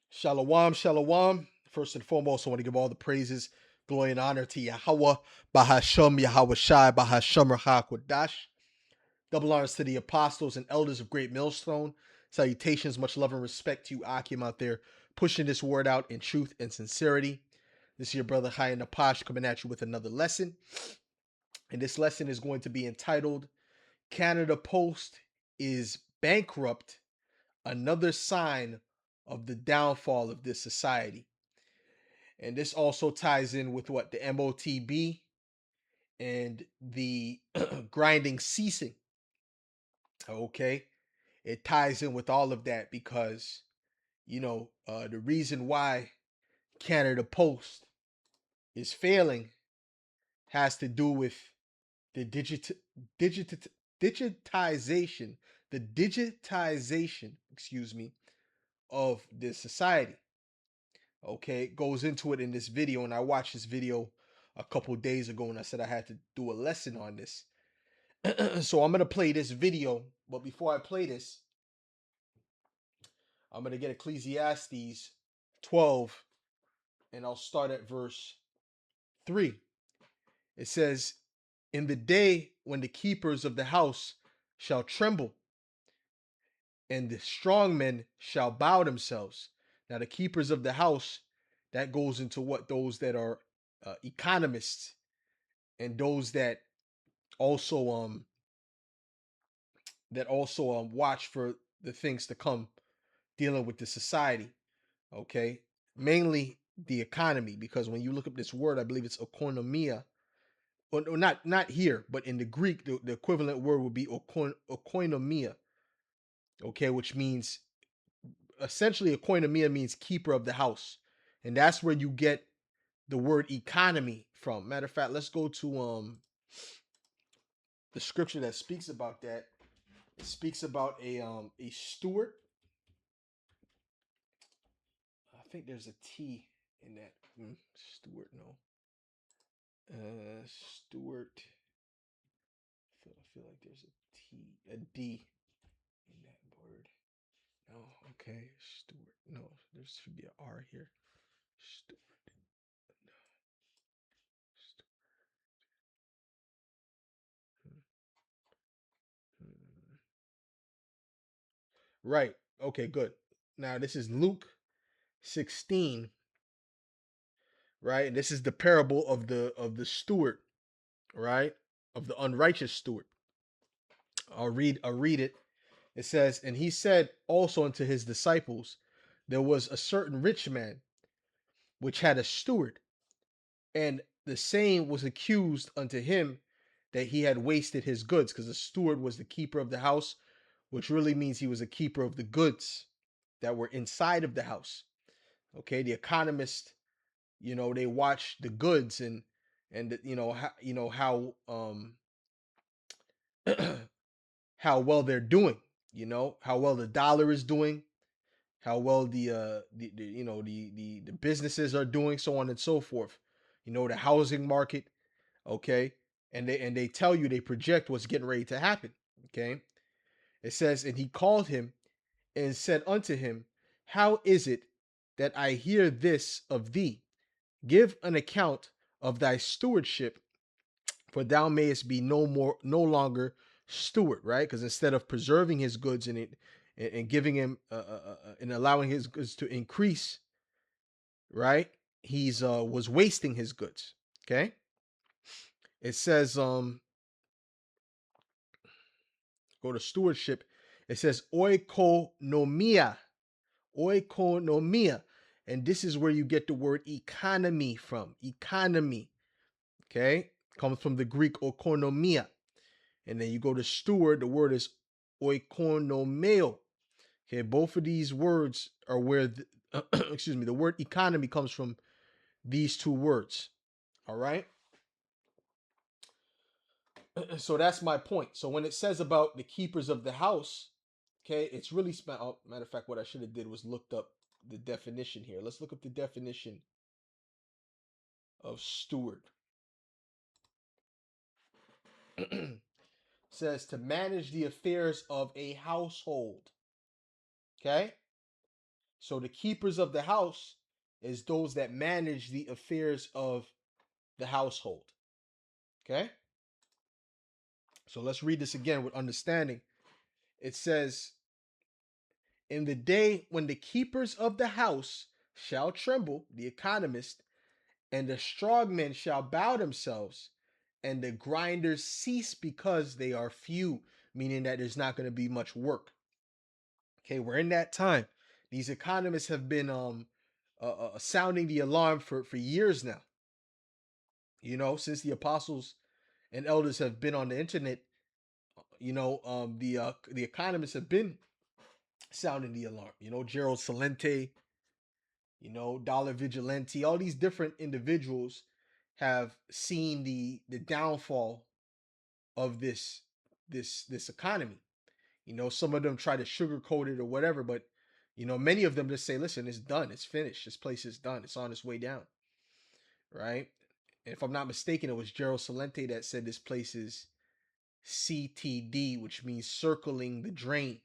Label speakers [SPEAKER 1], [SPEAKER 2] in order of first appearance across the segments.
[SPEAKER 1] Shalom, shalom. First and foremost, I want to give all the praises, glory, and honor to Yahweh, Bahasham, Yahweh Shai, Bahasham Rahakwadash. Double honors to the apostles and elders of Great Millstone. Salutations, much love and respect to you, Akim, out there, pushing this word out in truth and sincerity. This is your brother Chaya Napash coming at you with another lesson. And this lesson is going to be entitled Canada Post is Bankrupt, Another Sign of the Downfall of this Society. And this also ties in with what the MOTB and the grinding ceasing. Okay. It ties in with all of that because, the reason why Canada Post is failing has to do with the digit, digitization, the digitization, excuse me, of this society. Okay, it goes into it in this video, and I watched this video a couple days ago, and I said I had to do a lesson on this. So I'm gonna play this video, but before I play this, I'm gonna get Ecclesiastes 12, and I'll start at verse 3. It says, "In the day when the keepers of the house shall tremble, and the strong men shall bow themselves." Now, the keepers of the house, that goes into what those that are economists and those also um that also watch for the things to come dealing with the society. Okay, mainly the economy, because when you look up this word, I believe it's oikonomia, or not here, but in the Greek, the equivalent word would be oikonomia. Okay, which means essentially oikonomia means keeper of the house, and that's where you get the word economy from. Matter of fact, let's go to the scripture that speaks about that. It speaks about a steward. I think there's a T in that. Steward, no. Steward. I feel like there's a D in that word. No, okay. Steward. No, there should be an R here. Steward. No. Steward. Hmm, hmm. Right. Okay, good. Now this is Luke 16, right? And this is the parable of the steward, right? Of the unrighteous steward. I'll read it. It says, "And he said also unto his disciples, there was a certain rich man which had a steward, and the same was accused unto him that he had wasted his goods," because the steward was the keeper of the house, which really means he was a keeper of the goods that were inside of the house. Okay, the economist, they watch the goods, and how well they're doing, how well the dollar is doing, how well the businesses are doing, so on and so forth. The housing market, okay, and they tell you, they project what's getting ready to happen. Okay, it says, "And he called him and said unto him, How is it that I hear this of thee? Give an account of thy stewardship, for thou mayest be no longer steward," right? Because instead of preserving his goods and giving him and allowing his goods to increase, right? He's was wasting his goods. Okay. It says, go to stewardship. It says oikonomia, oikonomia, and this is where you get the word economy from. Economy, okay, comes from the Greek oikonomia. And then you go to steward, the word is oikonomeo. Okay, both of these words are where excuse me, the word economy comes from these two words. All right. So that's my point. So when it says about the keepers of the house, okay, it's really matter of fact, what I should have did was looked up the definition here. Let's look up the definition of steward. Says to manage the affairs of a household. Okay? So the keepers of the house is those that manage the affairs of the household. Okay? So let's read this again with understanding. It says, in the day when the keepers of the house shall tremble, the economist, and the strong men shall bow themselves, and the grinders cease because they are few, meaning that there's not going to be much work. Okay, we're in that time. These economists have been sounding the alarm for years now. You know, since the apostles and elders have been on the internet, the economists have been sounding the alarm. You know, Gerald Salente, Dollar Vigilante, all these different individuals have seen the downfall of this economy. You know, some of them try to sugarcoat it or whatever, but many of them just say, listen, it's done, it's finished, this place is done, it's on its way down. Right? And if I'm not mistaken, it was Gerald Salente that said this place is CTD, which means circling the drain.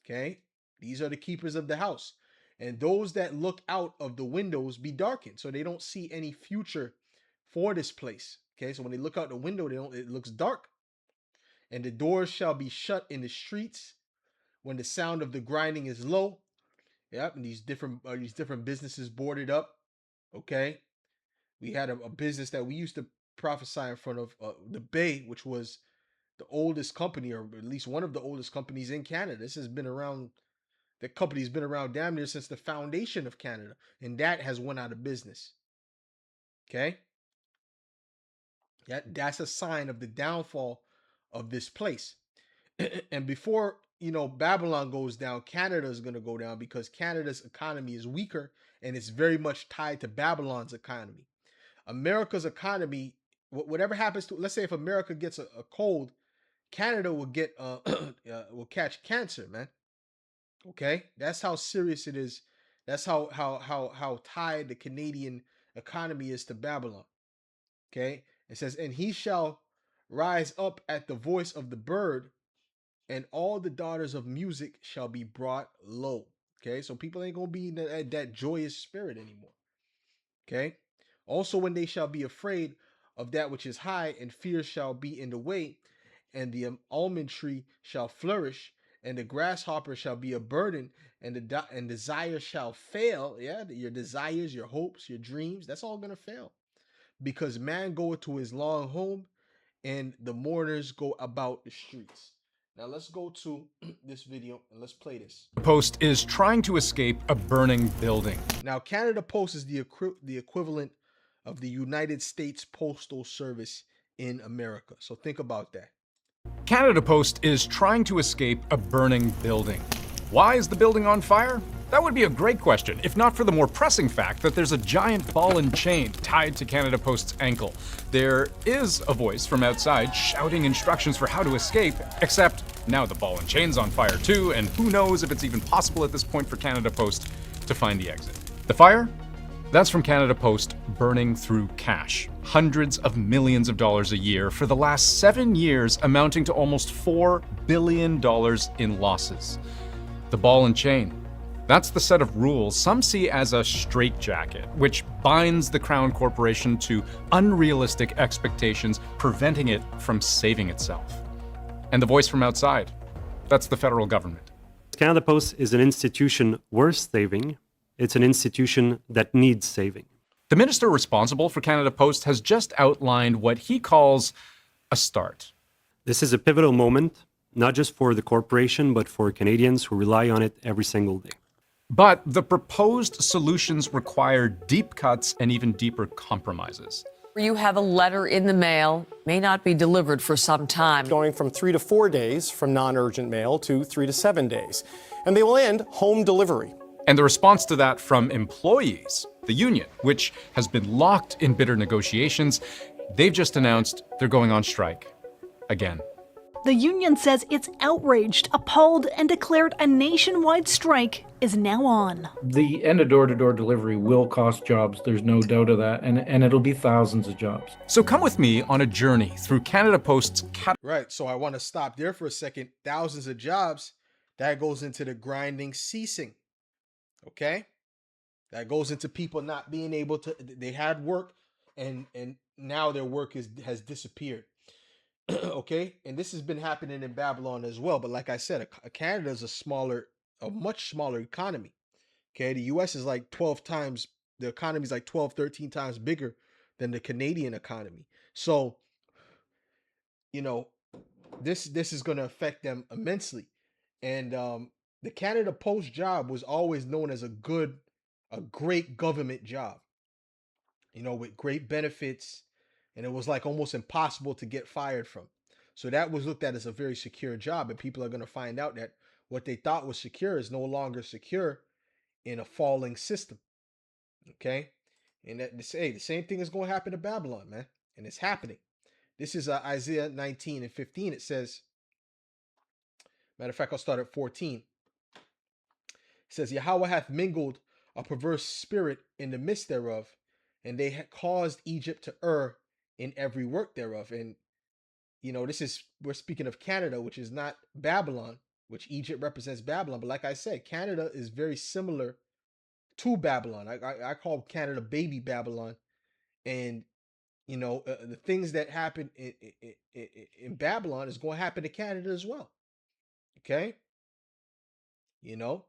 [SPEAKER 1] Okay? These are the keepers of the house. And those that look out of the windows be darkened, so they don't see any future for this place. Okay, so when they look out the window, it looks dark. And the doors shall be shut in the streets when the sound of the grinding is low. Yep, and these different businesses boarded up. Okay, we had a business that we used to prophesy in front of, the Bay, which was the oldest company, or at least one of the oldest companies in Canada. This has been around. The company's been around damn near since the foundation of Canada, and that has went out of business. Okay, that's a sign of the downfall of this place. And before Babylon goes down, Canada is going to go down, because Canada's economy is weaker and it's very much tied to Babylon's economy. America's economy, whatever happens to, let's say if America gets a cold, Canada will get will catch cancer, man. Okay, that's how serious it is. That's how tied the Canadian economy is to Babylon. Okay, it says, and he shall rise up at the voice of the bird, and all the daughters of music shall be brought low. Okay, so people ain't gonna be in that joyous spirit anymore. Okay, also when they shall be afraid of that which is high, and fear shall be in the way, and the almond tree shall flourish, and the grasshopper shall be a burden, and desire shall fail. Yeah, your desires, your hopes, your dreams, that's all gonna fail, because man goeth to his long home, and the mourners go about the streets. Now let's go to this video and let's play this.
[SPEAKER 2] Post is trying to escape a burning building.
[SPEAKER 1] Now, Canada Post is the equivalent of the United States Postal Service in America. So think about that.
[SPEAKER 2] Canada Post is trying to escape a burning building. Why is the building on fire? That would be a great question, if not for the more pressing fact that there's a giant ball and chain tied to Canada Post's ankle. There is a voice from outside shouting instructions for how to escape, except now the ball and chain's on fire too, and who knows if it's even possible at this point for Canada Post to find the exit. The fire? That's from Canada Post burning through cash. Hundreds of millions of dollars a year for the last 7 years, amounting to almost $4 billion in losses. The ball and chain. That's the set of rules some see as a straitjacket, which binds the Crown Corporation to unrealistic expectations, preventing it from saving itself. And the voice from outside. That's the federal government.
[SPEAKER 3] Canada Post is an institution worth saving. It's an institution that needs saving.
[SPEAKER 2] The minister responsible for Canada Post has just outlined what he calls a start.
[SPEAKER 3] This is a pivotal moment, not just for the corporation, but for Canadians who rely on it every single day.
[SPEAKER 2] But the proposed solutions require deep cuts and even deeper compromises.
[SPEAKER 4] You have a letter in the mail, may not be delivered for some time.
[SPEAKER 5] Going from 3 to 4 days from non-urgent mail to 3 to 7 days. And they will end home delivery.
[SPEAKER 2] And the response to that from employees, the union, which has been locked in bitter negotiations, they've just announced they're going on strike again.
[SPEAKER 6] The union says it's outraged, appalled, and declared a nationwide strike is now on.
[SPEAKER 7] The end of door-to-door delivery will cost jobs, there's no doubt of that, and it'll be thousands of jobs.
[SPEAKER 2] So come with me on a journey through Canada Post's
[SPEAKER 1] Right, so I want to stop there for a second. Thousands of jobs, that goes into the grinding ceasing. Okay, that goes into people not being able to. They had work, and now their work has disappeared. Okay, and this has been happening in Babylon as well. But like I said, Canada is a much smaller economy. Okay, the U.S. is like 12 times. The economy is like 12, 13 times bigger than the Canadian economy. So you know, this is going to affect them immensely. And the Canada Post job was always known as a great government job, with great benefits, and it was like almost impossible to get fired from. So that was looked at as a very secure job, and people are going to find out that what they thought was secure is no longer secure in a falling system. Okay, and that say the same thing is going to happen to Babylon, man, and it's happening. This is Isaiah 19 and 15. It says, matter of fact, I'll start at 14. It says, Yahweh hath mingled a perverse spirit in the midst thereof, and they had caused Egypt to err in every work thereof. And, we're speaking of Canada, which is not Babylon, which Egypt represents Babylon. But like I said, Canada is very similar to Babylon. I call Canada baby Babylon. And, the things that happen in Babylon is going to happen to Canada as well. Okay? You know,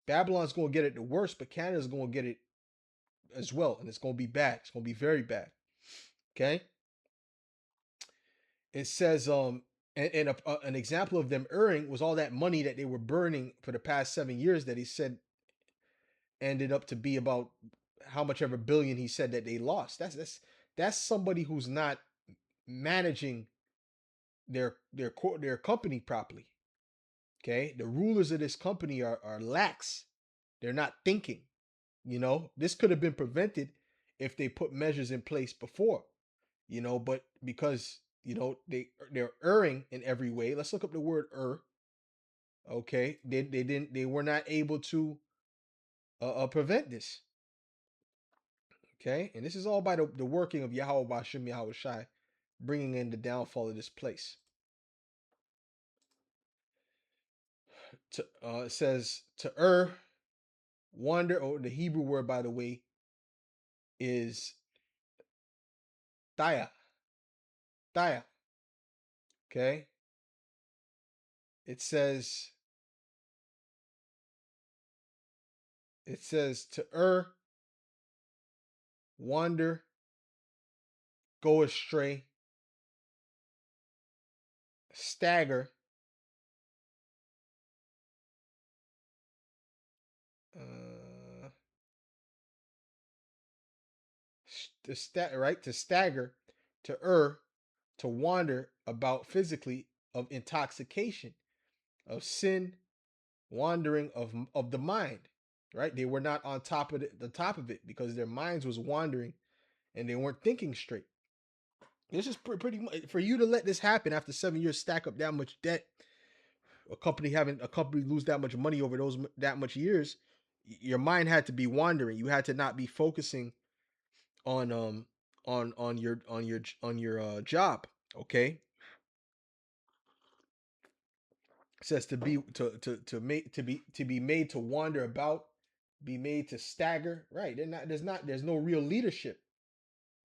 [SPEAKER 1] Babylon's going to get it the worst, but Canada's going to get it as well. And it's going to be bad. It's going to be very bad. Okay? It says, an example of them erring was all that money that they were burning for the past 7 years that he said ended up to be about how much ever billion he said that they lost. That's somebody who's not managing their company properly. Okay? The rulers of this company are lax. They're not thinking. This could have been prevented if they put measures in place before, but because, they're erring in every way. Let's look up the word err. Okay. They were not able to prevent this. Okay. And this is all by the working of Yahweh Bashem Yahweh Shai, bringing in the downfall of this place. It says to wander, or the Hebrew word, by the way, is Thaya. Thaya. Okay. It says to wander, go astray, stagger, to stagger, to to wander about physically, of intoxication, of sin, wandering of the mind, right? They were not on top of the top of it because their minds was wandering and they weren't thinking straight. This is pretty much for you to let this happen after 7 years, stack up that much debt, a company lose that much money over that much years. Your mind had to be wandering. You had to not be focusing on your job. Okay. It says to be made to wander about, be made to stagger. Right. There's no real leadership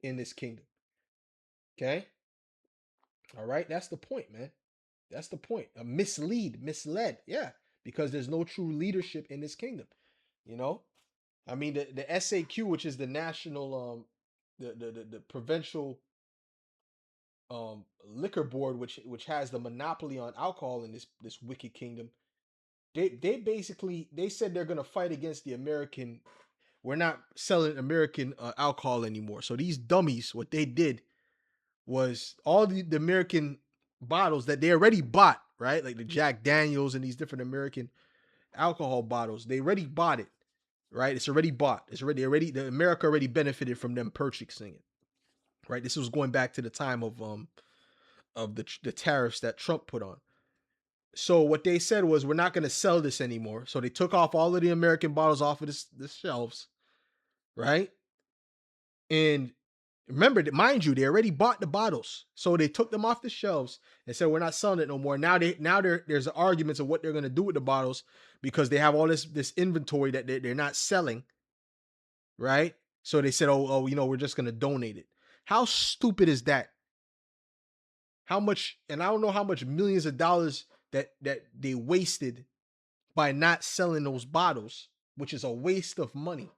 [SPEAKER 1] in this kingdom. Okay. All right. That's the point, man. That's the point. Misled. Yeah. Because there's no true leadership in this kingdom. I mean, the SAQ, which is the national, the provincial liquor board, which has the monopoly on alcohol in this wicked kingdom. They said they're gonna fight against the American. We're not selling American alcohol anymore. So these dummies, what they did was all the American bottles that they already bought, right? Like the Jack Daniels and these different American alcohol bottles, they already bought it, right? It's already bought. The America already benefited from them purchasing it, right? This was going back to the time of the tariffs that Trump put on. So what they said was, we're not going to sell this anymore. So they took off all of the American bottles off of the shelves, right? And Remember, mind you, they already bought the bottles, so they took them off the shelves and said we're not selling it no more. Now there's arguments of what they're gonna do with the bottles because they have all this inventory that they're not selling, right? So they said, oh, we're just gonna donate it. How stupid is that? How much? And I don't know how much millions of dollars that they wasted by not selling those bottles, which is a waste of money,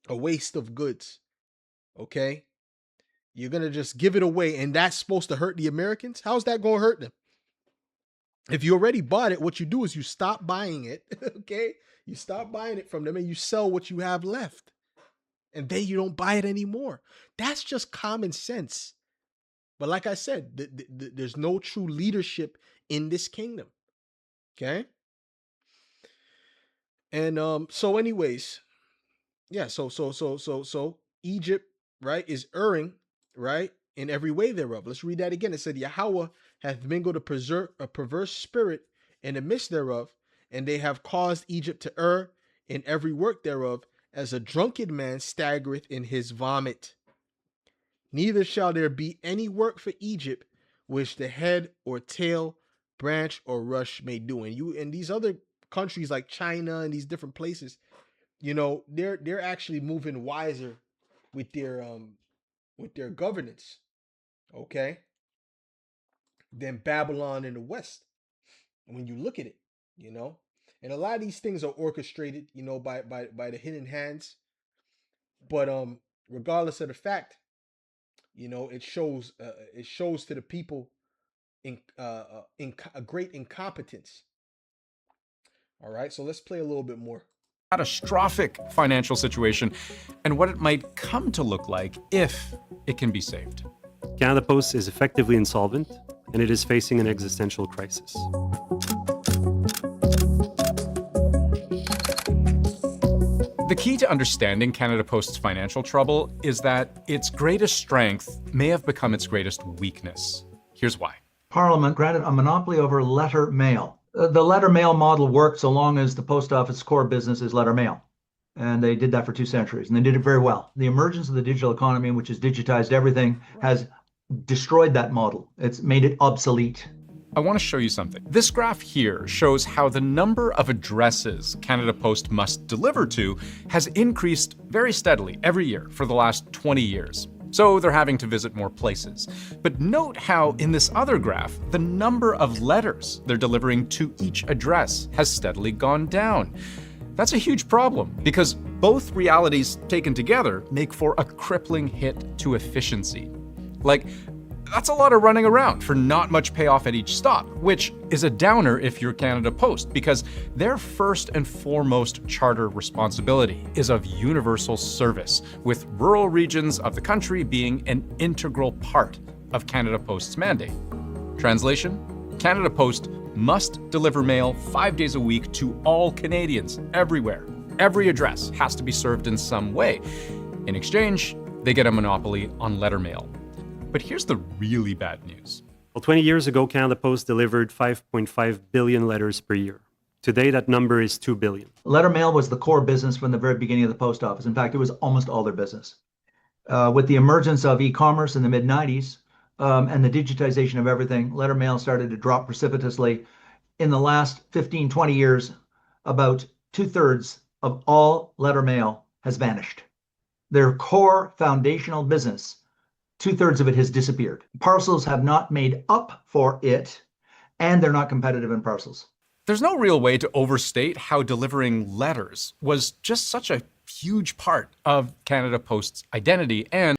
[SPEAKER 1] a waste of goods. Okay. You're going to just give it away, and that's supposed to hurt the Americans? How's that going to hurt them? If you already bought it, what you do is you stop buying it, okay? You stop buying it from them, and you sell what you have left. And then you don't buy it anymore. That's just common sense. But like I said, there's no true leadership in this kingdom, okay? And so anyways, yeah, so Egypt, right, is erring, right, in every way thereof. Let's read that again. It said, Yahweh hath mingled a perverse spirit in the midst thereof, and they have caused Egypt to err in every work thereof, as a drunken man staggereth in his vomit. Neither shall there be any work for Egypt which the head or tail, branch or rush may do. And you in these other countries like China and these different places, they're actually moving wiser with their governance, okay, than Babylon in the West. When you look at it, and a lot of these things are orchestrated, by the hidden hands. But regardless of the fact, it shows to the people in a great incompetence. All right, so let's play a little bit more.
[SPEAKER 2] Catastrophic financial situation and what it might come to look like if it can be saved.
[SPEAKER 3] Canada Post is effectively insolvent, and it is facing an existential crisis.
[SPEAKER 2] The key to understanding Canada Post's financial trouble is that its greatest strength may have become its greatest weakness. Here's why.
[SPEAKER 8] Parliament granted a monopoly over letter mail. The letter mail model worked so long as the post office core business is letter mail. And they did that for 2 centuries, and they did it very well. The emergence of the digital economy, which has digitized everything, has destroyed that model. It's made it obsolete.
[SPEAKER 2] I want to show you something. This graph here shows how the number of addresses Canada Post must deliver to has increased very steadily every year for the last 20 years. So they're having to visit more places. But note how in this other graph, the number of letters they're delivering to each address has steadily gone down. That's a huge problem because both realities taken together make for a crippling hit to efficiency. Like, that's a lot of running around for not much payoff at each stop, which is a downer if you're Canada Post, because their first and foremost charter responsibility is of universal service, with rural regions of the country being an integral part of Canada Post's mandate. Translation: Canada Post must deliver mail 5 days a week to all Canadians, everywhere. Every address has to be served in some way. In exchange, they get a monopoly on letter mail. But here's the really bad news.
[SPEAKER 3] Well, 20 years ago, Canada Post delivered 5.5 billion letters per year. Today, that number is 2 billion.
[SPEAKER 8] Letter mail was the core business from the very beginning of the post office. In fact, it was almost all their business. With the emergence of e-commerce in the mid-90s and the digitization of everything, letter mail started to drop precipitously. In the last 15, 20 years, about 2/3 of all letter mail has vanished. Their core foundational business, 2/3 of it has disappeared. Parcels have not made up for it, and they're not competitive in parcels.
[SPEAKER 2] There's no real way to overstate how delivering letters was just such a huge part of Canada Post's identity. And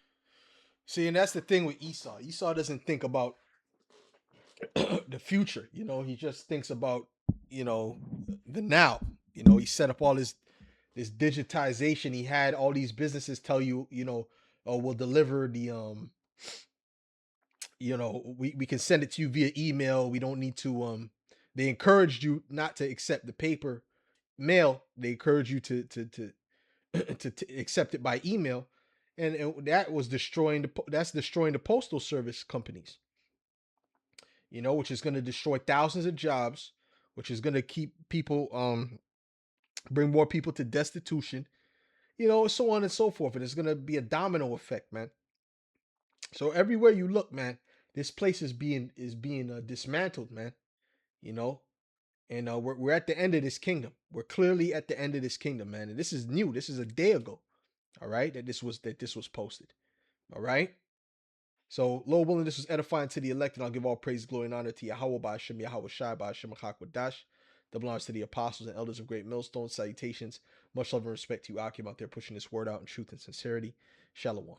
[SPEAKER 1] see, and that's the thing with Esau. Esau doesn't think about the future. He just thinks about, the now. He set up all this digitization. He had all these businesses tell you, we'll deliver the we can send it to you via email. We don't need to they encouraged you not to accept the paper mail. They encourage you to accept it by email, and that was destroying the postal service companies, which is going to destroy thousands of jobs, which is going to keep people bring more people to destitution. so on and so forth. And it's gonna be a domino effect, man. So everywhere you look, man, this place is being dismantled, man. You know, and we're at the end of this kingdom. We're clearly at the end of this kingdom, man. And this is new. This is a day ago. All right, that this was posted. All right. So, Lord willing, this was edifying to the elect, and I'll give all praise, glory, and honor to Yahweh by Hashem, Yahweh Shai by Hashem Dash. Double honors to the apostles and elders of Great Millstone. Salutations. Much love and respect to you, Akim, out there pushing this word out in truth and sincerity. Shalom.